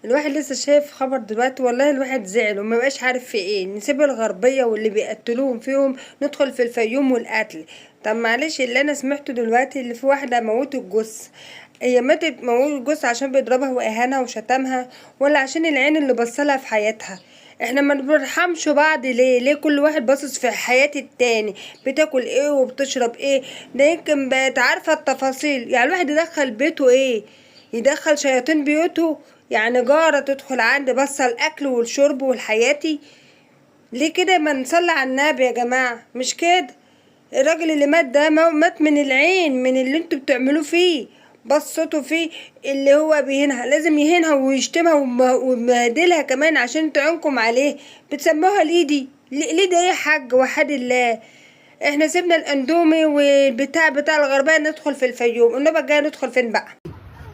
الواحد لسه شايف خبر دلوقتي، والله الواحد زعل وما بقاش عارف في ايه. نسيب الغربية واللي بيقتلوهم فيهم، ندخل في الفيوم والقتل. طب معلش، اللي انا سمعته دلوقتي اللي في واحدة موتوا الجثة. هي ماتت موتوا الجثة عشان بيضربها واهانها وشتمها، ولا عشان العين اللي بصلها في حياتها؟ احنا ما بنرحمش بعض ليه كل واحد باصص في حياة التاني؟ بتاكل ايه وبتشرب ايه؟ ده يمكن بقت عارفة التفاصيل. يعني الواحد يدخل بيته ايه؟ يدخل شياطين بيوته؟ يعني جارة تدخل عندي بس الأكل والشرب والحياتي؟ ليه كده؟ ما نصلي على النبي يا جماعة، مش كده. الراجل اللي مات ده مات من العين، من اللي انتوا بتعملوه فيه. بصتوا فيه. اللي هو بيهينها لازم يهينها ويشتمها ومبهدلها كمان عشان انتوا عينكم عليه. بتسموها ليدي ليه ده يا حاج؟ وحد الله. احنا سيبنا الاندومي بتاع الغربية، ندخل في الفيوم. النوبة الجاية ندخل فين بقى؟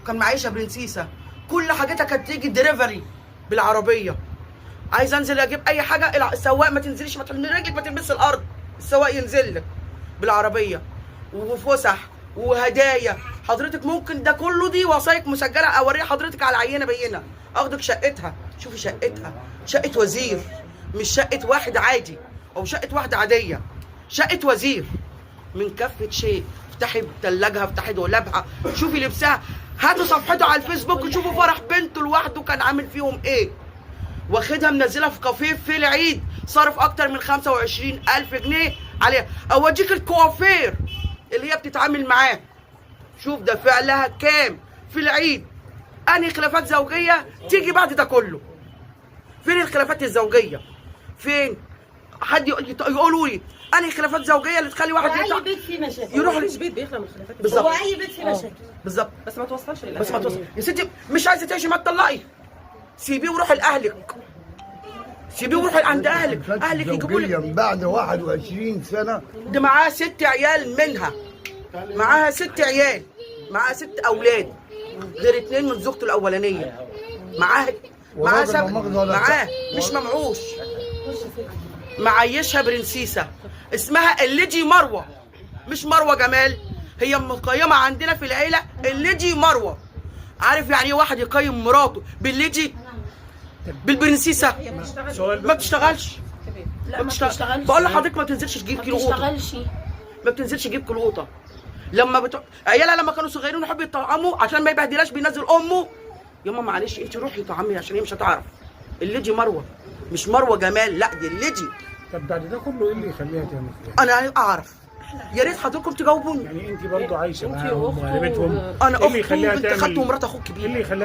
كان معيشه برنسيسه، كل حاجتها كانت تيجي دليفري بالعربيه. عايز انزل اجيب اي حاجه، السواق ما تنزليش، رجلك ما تلمس الارض، السواق ينزل لك بالعربيه. وفسح وهدايا. حضرتك ممكن ده كله دي وثائق مسجله اوري حضرتك على عينه بينه. اخدك شقتها، شوفي شقتها، شقه وزير، مش شقه واحد عادي او شقه واحده عاديه، شقه وزير. من كافه شيء. افتحي تلاجها، افتحي دولابها، شوفي لبسها، هاتوا صفحته على الفيسبوك وشوفوا فرح بنته لوحده كان عامل فيهم ايه. واخدها منزلها في كافيه في العيد، صرف اكتر من 25,000 جنيه عليها. اوديك الكوافير اللي هي بتتعامل معاه، شوف دافع لها كام في العيد. انهي خلافات زوجيه تيجي بعد ده كله؟ فين الخلافات الزوجيه؟ فين؟ حد يقولوا لي انهي خلافات زوجيه اللي تخلي واحد يطلع؟ اي بيت فيه مشاكل، يروح مفيش بيت بيخلى من الخلافات. بالظبط. هو اي بيت فيه مشاكل بالظبط. بس ما توصلش للاهل. بس ما توصل يا ستي، مش عايزه تعيشي ما تطلقي، سيبيه وروحي لاهلك، سيبيه وروحي عند اهلك، اهلك يجيبوا لك. بعد 21 سنه. ده معاها 6 عيال منها، معاها 6 عيال، معاها 6 اولاد غير 2 من زوجته الاولانيه. معاها 7، معاه مش ممعوش. معيشها برنسيسه اسمها الليدي مروه، مش مروه جمال. هي مقيمه عندنا في العيله الليدي مروه. عارف يعني ايه واحد يقيم مراته بالليدي؟ بالبرنسيسه؟ ما بتشتغلش. لا ما بتشتغلش. بقول لحضرتك ما بتنزلش تجيب كيلو قوطه، ما بتنزلش تجيب كيلو قوطه. عيالها لما كانوا صغيرين يحبوا يطعموا عشان ما يبهدلاش، بينزل امه. ياما معلش انت روحي طعمي عشان هي مش هتعرف. الليدي مروه، مش مروه جمال، لا دي الليدي. طب بعد ده كله ايه اللي يخليها تعمل كده؟ انا اعرف، يا ريت حضراتكم تجاوبوني. يعني انت برضه عايشه انت معاهم اخته. وقريبتهم، انا ايه اللي اخته يخليها وبنت تعمل؟ خالته ومرات اخوك ايه كبير. اللي يخليها